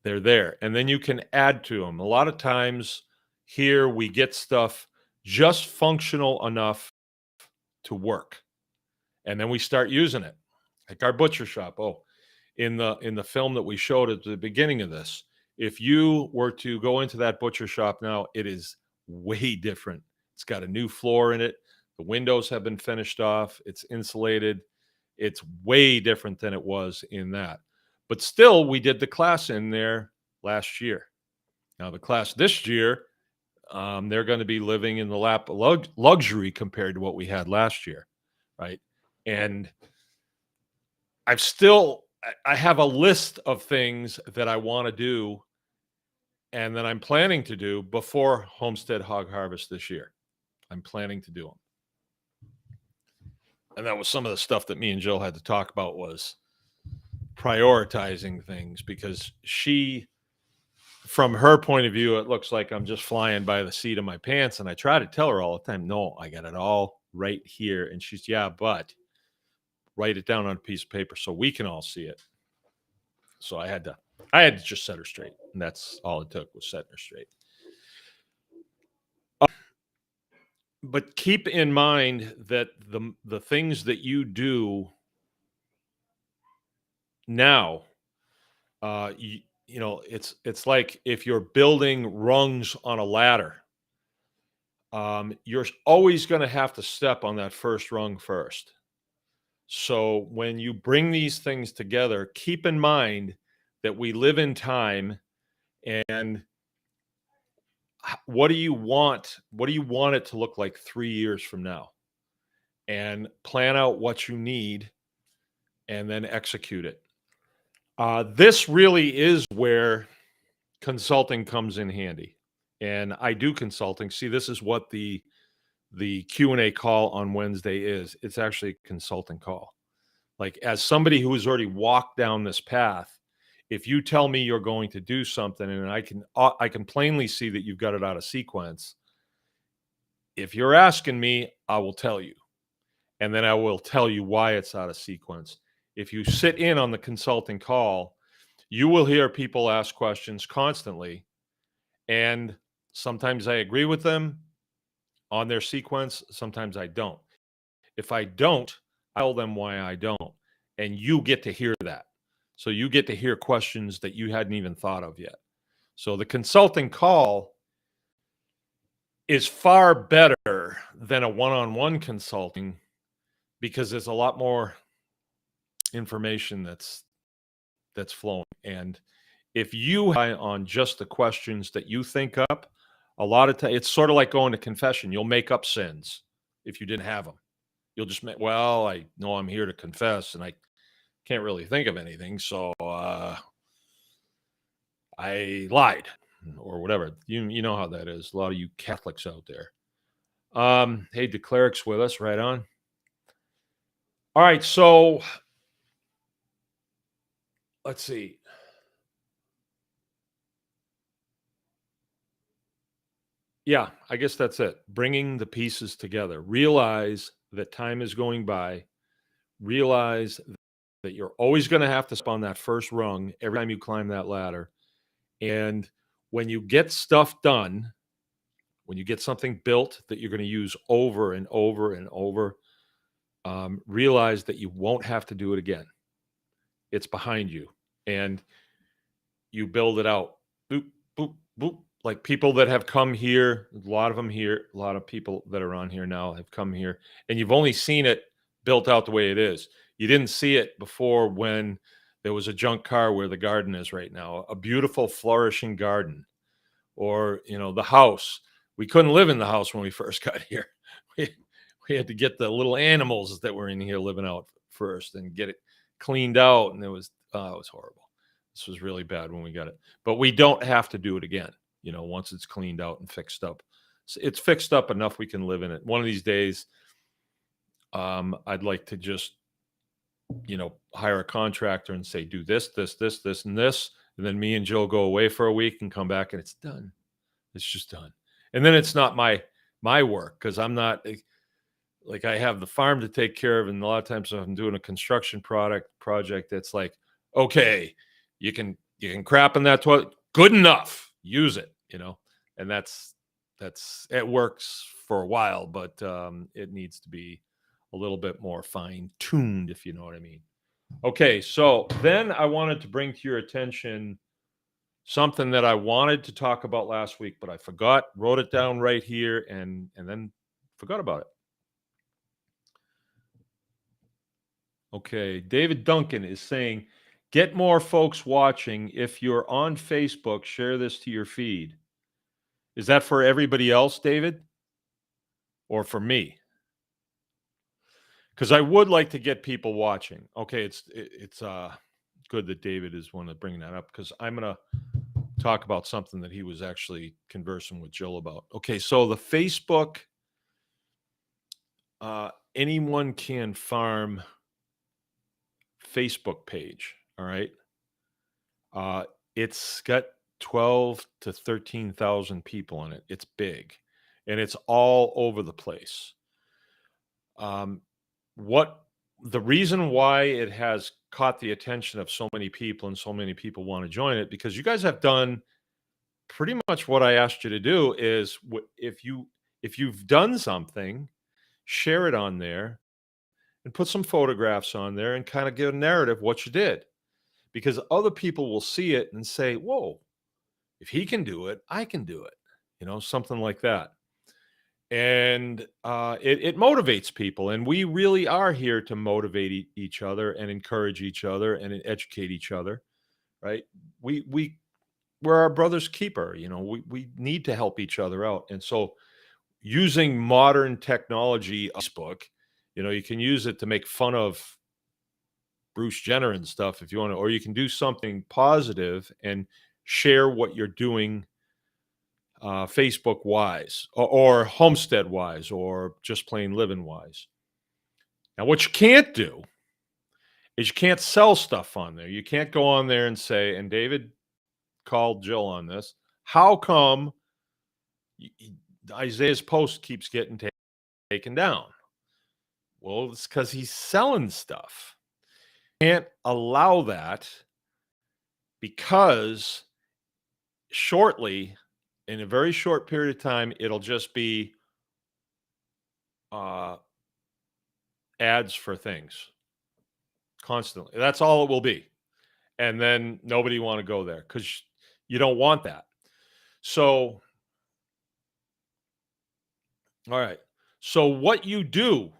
they're there. And then you can add to them. A lot of times here we get stuff just functional enough to work. And then we start using it. Like our butcher shop. Oh, in the film that we showed at the beginning of this, if you were to go into that butcher shop now, it is way different. It's got a new floor in it. The windows have been finished off. It's insulated. It's way different than it was in that. But still, we did the class in there last year. Now, the class this year, they're going to be living in the lap of luxury compared to what we had last year, right? And I have a list of things that I want to do and that I'm planning to do before Homestead Hog Harvest this year. I'm planning to do them. And that was some of the stuff that me and Jill had to talk about, was prioritizing things, because from her point of view, it looks like I'm just flying by the seat of my pants. And I try to tell her all the time, no, I got it all right here. And she's, yeah, but write it down on a piece of paper so we can all see it. So I had to just set her straight. And that's all it took, was setting her straight. But keep in mind that the things that you do now, you know, it's like if you're building rungs on a ladder, you're always going to have to step on that first rung first. So when you bring these things together, keep in mind that we live in time, and what do you want it to look like 3 years from now? And plan out what you need and then execute it. This really is where consulting comes in handy. And I do consulting. See, this is what the Q&A call on Wednesday is. It's actually a consulting call. Like, as somebody who has already walked down this path, if you tell me you're going to do something and I can plainly see that you've got it out of sequence, if you're asking me, I will tell you. And then I will tell you why it's out of sequence. If you sit in on the consulting call, you will hear people ask questions constantly. And sometimes I agree with them on their sequence. Sometimes I don't. If I don't, I tell them why I don't. And you get to hear that. So you get to hear questions that you hadn't even thought of yet. So the consulting call is far better than a one-on-one consulting, because there's a lot more information that's flowing. And if you rely on just the questions that you think up, a lot of times it's sort of like going to confession. You'll make up sins if you didn't have them. You'll just make, well, I know I'm here to confess and I can't really think of anything, so I lied or whatever. You know how that is. A lot of you Catholics out there. Hey, the cleric's with us, right on. All right, so let's see. Yeah, I guess that's it. Bringing the pieces together. Realize that time is going by. Realize that you're always going to have to step on that first rung every time you climb that ladder. And when you get stuff done, when you get something built that you're going to use over and over and over, realize that you won't have to do it again. It's behind you. And you build it out. Boop, boop, boop. Like people that have come here, a lot of them here, a lot of people that are on here now have come here, and you've only seen it built out the way it is. You didn't see it before when there was a junk car where the garden is right now, a beautiful flourishing garden, or, the house. We couldn't live in the house when we first got here. We had to get the little animals that were in here living out first and get it cleaned out. And it was horrible. This was really bad when we got it, but we don't have to do it again. Once it's cleaned out and fixed up, it's fixed up enough we can live in it. One of these days, I'd like to just, hire a contractor and say, do this, this, this, this, and this. And then me and Jill go away for a week and come back and it's done. It's just done. And then it's not my work, because I'm not like, I have the farm to take care of. And a lot of times if I'm doing a construction project, it's like, okay, you can crap in that toilet. Good enough. Use it, and that's it works for a while, but it needs to be a little bit more fine tuned, if you know what I mean. Okay, so then I wanted to bring to your attention something that I wanted to talk about last week, but I forgot, wrote it down right here, and then forgot about it. Okay, David Duncan is saying, get more folks watching. If you're on Facebook, share this to your feed. Is that for everybody else, David? Or for me? Because I would like to get people watching. Okay, it's good that David is one of bringing that up, because I'm going to talk about something that he was actually conversing with Jill about. Okay, so the Facebook, anyone can farm Facebook page. All right. It's got 12 to 13,000 people in it. It's big, and it's all over the place. The reason why it has caught the attention of so many people and so many people want to join it, because you guys have done pretty much what I asked you to do. Is if you've done something, share it on there and put some photographs on there and kind of give a narrative what you did, because other people will see it and say, whoa, if he can do it, I can do it, something like that. And it motivates people, and we really are here to motivate each other and encourage each other and educate each other, right? We're our brother's keeper. We need to help each other out. And so using modern technology, Facebook, you can use it to make fun of Bruce Jenner and stuff if you want to, or you can do something positive and share what you're doing Facebook wise, or homestead wise, or just plain living wise. Now, what you can't do is you can't sell stuff on there. You can't go on there and say, and David called Jill on this, how come Isaiah's post keeps getting taken down? Well, it's because he's selling stuff. Can't allow that, because shortly, in a very short period of time, it'll just be ads for things constantly. That's all it will be. And then nobody want to go there, because you don't want that. So, all right. So what you do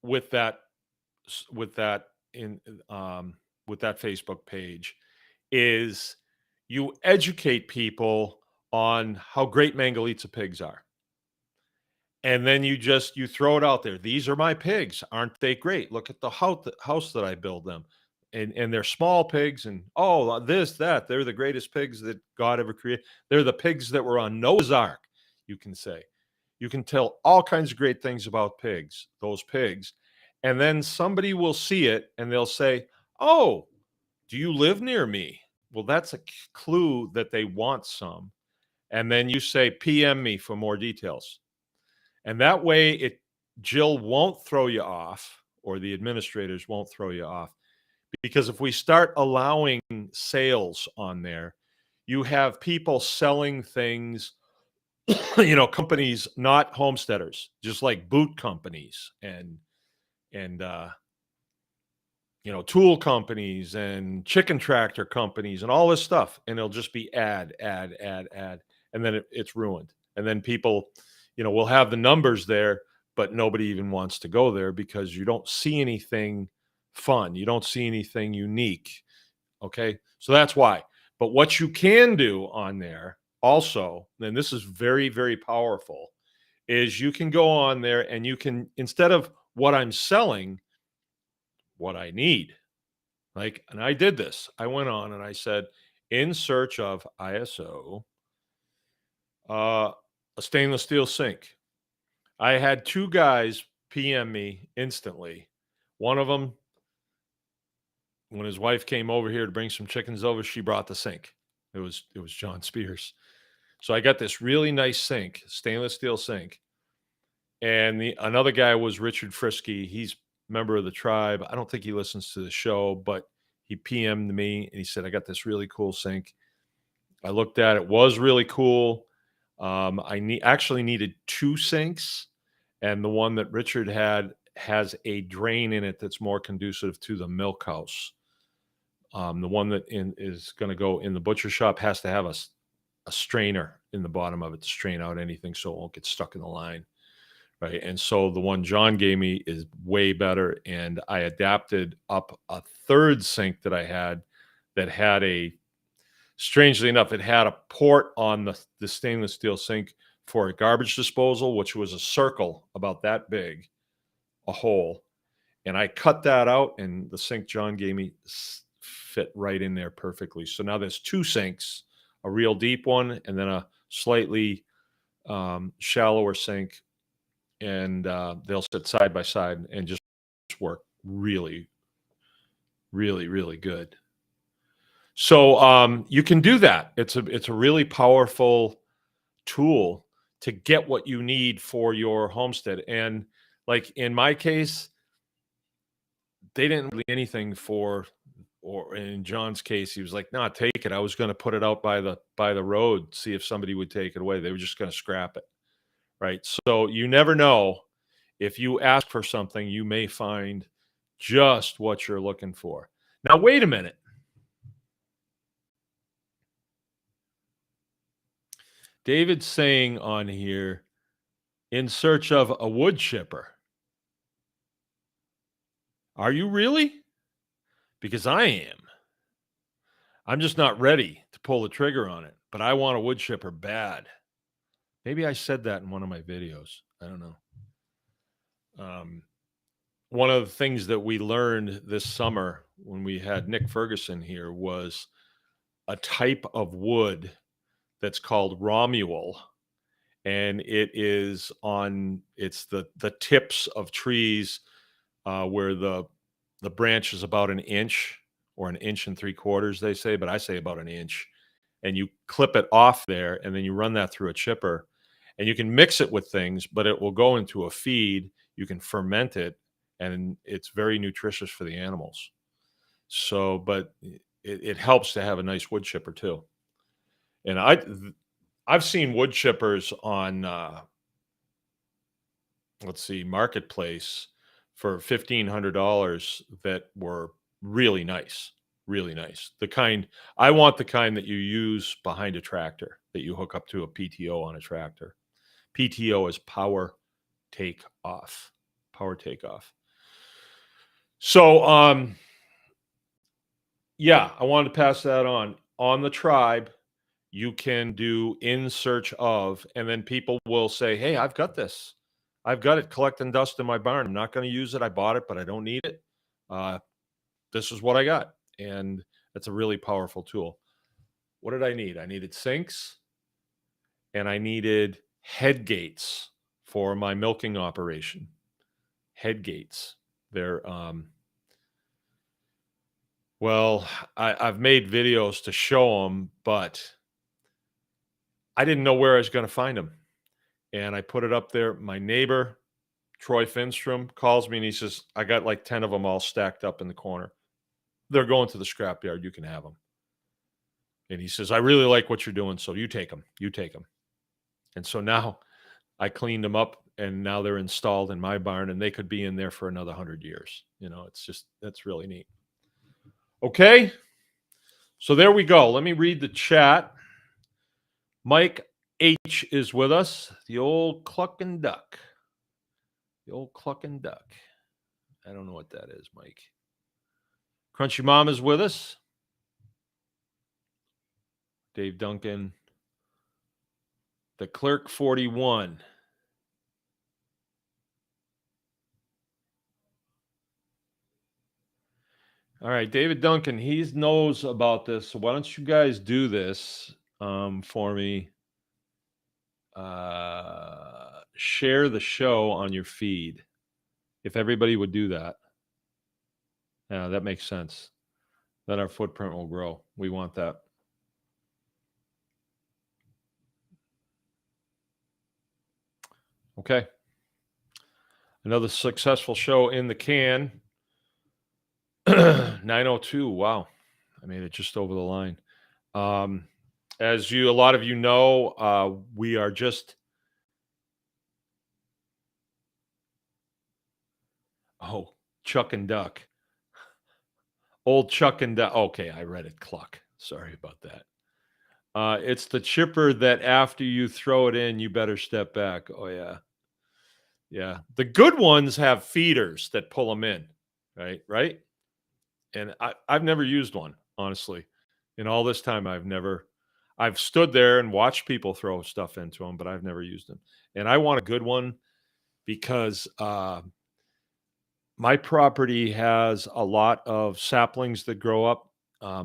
with that in with that Facebook page is you educate people on how great Mangalitsa pigs are. And then you throw it out there. These are my pigs. Aren't they great? Look at the house that I build them. And they're small pigs and this, that. They're the greatest pigs that God ever created. They're the pigs that were on Noah's Ark, you can say. You can tell all kinds of great things about pigs, those pigs. And then somebody will see it and they'll say, "Oh, do you live near me?" Well, that's a clue that they want some. And then you say, "PM me for more details." And that way Jill won't throw you off, or the administrators won't throw you off. Because if we start allowing sales on there, you have people selling things, companies, not homesteaders, just like boot companies and tool companies and chicken tractor companies and all this stuff. And it'll just be ad. And then it's ruined. And then people, will have the numbers there, but nobody even wants to go there because you don't see anything fun. You don't see anything unique. Okay. So that's why. But what you can do on there also, and this is very, very powerful, is you can go on there and you can, instead of what I'm selling, what I need. And I did this. I went on and I said, in search of ISO, a stainless steel sink. I had 2 guys PM me instantly. One of them, when his wife came over here to bring some chickens over, she brought the sink. It was John Spears. So I got this really nice sink, stainless steel sink. And another guy was Richard Frisky. He's a member of the tribe. I don't think he listens to the show, but he PM'd me and he said, "I got this really cool sink." I looked at it, was really cool. I actually needed 2 sinks, and the one that Richard had has a drain in it that's more conducive to the milk house. The one that is going to go in the butcher shop has to have a strainer in the bottom of it to strain out anything so it won't get stuck in the line. Right. And so the one John gave me is way better. And I adapted up a 3rd sink that I had that had strangely enough, it had a port on the stainless steel sink for a garbage disposal, which was a circle about that big, a hole. And I cut that out and the sink John gave me fit right in there perfectly. So now there's 2 sinks, a real deep one and then a slightly shallower sink. And they'll sit side by side and just work really, really, really good. So you can do that. It's a really powerful tool to get what you need for your homestead. And like in my case, they didn't really anything for, or in John's case, he was like, "No, take it." I was going to put it out by the road, see if somebody would take it away. They were just going to scrap it. Right. So you never know. If you ask for something, you may find just what you're looking for. Now, wait a minute. David's saying on here, in search of a wood chipper. Are you really? Because I am. I'm just not ready to pull the trigger on it, but I want a wood chipper bad. Maybe I said that in one of my videos. I don't know. One of the things that we learned this summer when we had Nick Ferguson here was a type of wood that's called Romual. And it's the tips of trees where the branch is about an inch or an inch and 3/4, they say, but I say about an inch. And you clip it off there and then you run that through a chipper and you can mix it with things, but it will go into a feed. You can ferment it and it's very nutritious for the animals. So, but it helps to have a nice wood chipper too. And I've seen wood chippers on, Marketplace for $1,500 that were really nice, really nice. I want the kind that you use behind a tractor that you hook up to a PTO on a tractor. PTO is power take off. Power take off. So, yeah, I wanted to pass that on. On the tribe, you can do in search of, and then people will say, hey, I've got this. I've got it collecting dust in my barn. I'm not going to use it. I bought it, but I don't need it. This is what I got. And it's a really powerful tool. What did I need? I needed sinks and I needed head gates for my milking operation. Head gates. They're, well, I've made videos to show them, but I didn't know where I was going to find them. And I put it up there. My neighbor, Troy Finstrom, calls me and he says, I got like 10 of them all stacked up in the corner. They're going to the scrapyard. You can have them. And he says, I really like what you're doing. So you take them. You take them. And so now I cleaned them up and now they're installed in my barn and they could be in there for another 100 years. You know, it's just, that's really neat. Okay. So there we go. Let me read the chat. Mike H is with us. The old clucking duck. The old clucking duck. I don't know what that is, Mike. Crunchy Mom is with us. Dave Duncan. The Clerk 41. All right, David Duncan, he knows about this. So why don't you guys do this for me? Share the show on your feed. If everybody would do that. Yeah, that makes sense. Then our footprint will grow. We want that. Okay. Another successful show in the can. 9:02. Wow. I made it just over the line. As a lot of you know, we are just. Oh, Chuck and Duck. Old Chuck and Duck. Okay, I read it. Cluck. Sorry about that. It's the chipper that after you throw it in, you better step back. Oh, yeah. Yeah. The good ones have feeders that pull them in. Right. And I've never used one, honestly. In all this time, I've stood there and watched people throw stuff into them, but I've never used them. And I want a good one because my property has a lot of saplings that grow up,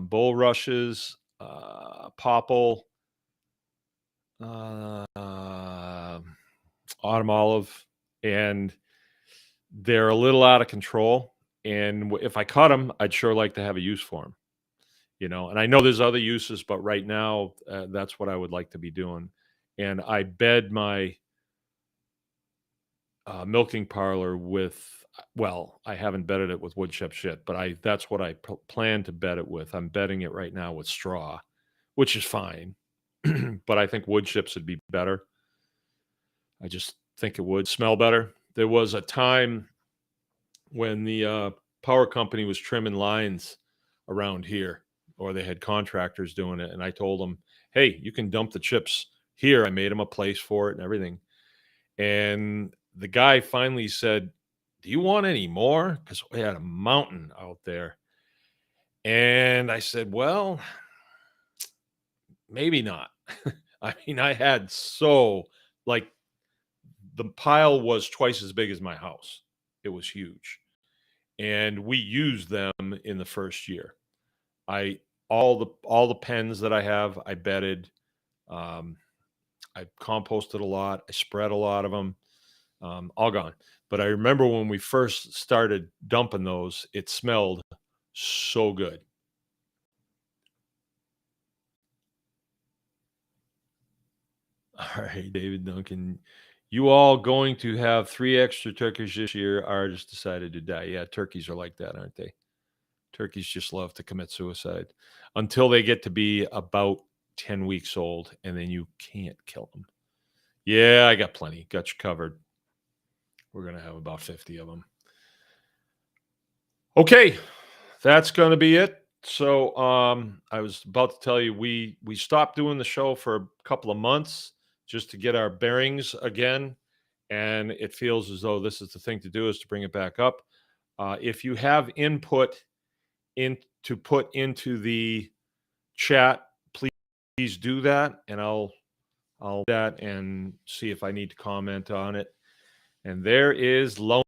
bulrushes, popple, autumn olive, and they're a little out of control. And if I cut them, I'd sure like to have a use for them, you know. And I know there's other uses, but right now, that's what I would like to be doing. And I bed my milking parlor with, well, I haven't bedded it with wood chips yet, but that's what I plan to bed it with. I'm bedding it right now with straw, which is fine, but I think wood chips would be better. I just think it would smell better. There was a time when the power company was trimming lines around here, or they had contractors doing it, and I told them, hey, you can dump the chips here. I made them a place for it and everything. And the guy finally said, do you want any more? Because we had a mountain out there. And I said, well, maybe not. I mean, I had like the pile was twice as big as my house. It was huge. And we used them in the first year. All the pens that I have, I bedded. I composted a lot. I spread a lot of them. All gone. But I remember when we first started dumping those, it smelled so good. All right, David Duncan. You all going to have 3 extra turkeys this year? I just decided to die. Yeah, turkeys are like that, aren't they? Turkeys just love to commit suicide until they get to be about 10 weeks old, and then you can't kill them. Yeah, I got plenty. Got you covered. We're going to have about 50 of them. Okay, that's going to be it. So I was about to tell you, we stopped doing the show for a couple of months just to get our bearings again. And it feels as though this is the thing to do, is to bring it back up. If you have input to put into the chat, please do that, and I'll do that and see if I need to comment on it. And there is Lone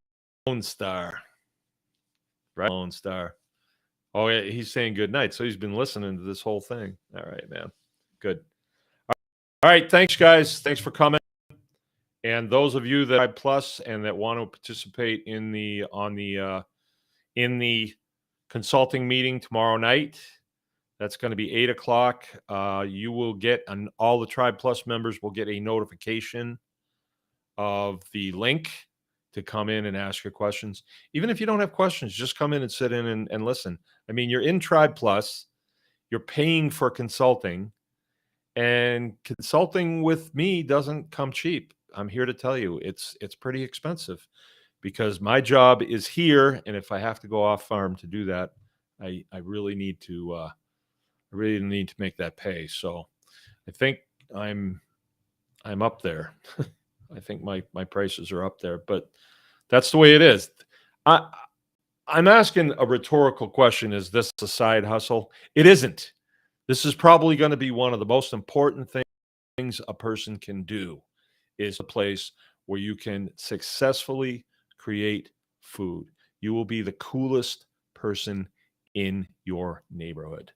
Star, right? Lone Star. Oh, yeah, he's saying good night. So he's been listening to this whole thing. All right, man. Good. All right, thanks, guys. Thanks for coming. And those of you that I plus and that want to participate in the consulting meeting tomorrow night, that's going to be 8 o'clock. You will get all the Tribe Plus members will get a notification of the link to come in and ask your questions. Even if you don't have questions, just come in and sit in and listen. I mean, you're in Tribe Plus, you're paying for consulting, and consulting with me doesn't come cheap. I'm here to tell you it's pretty expensive because my job is here, and if I have to go off farm to do that, I really need to make that pay. So I think I'm up there. I think my prices are up there, but that's the way it is. I'm asking a rhetorical question. Is this a side hustle? It isn't. This is probably going to be one of the most important things a person can do, is a place where you can successfully create food. You will be the coolest person in your neighborhood.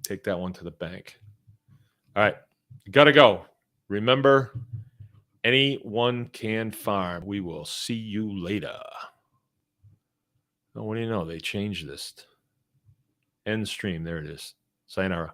Take that one to the bank. All right. Got to go. Remember, anyone can farm. We will see you later. Oh, what do you know? They changed this. End stream. There it is. Sayonara.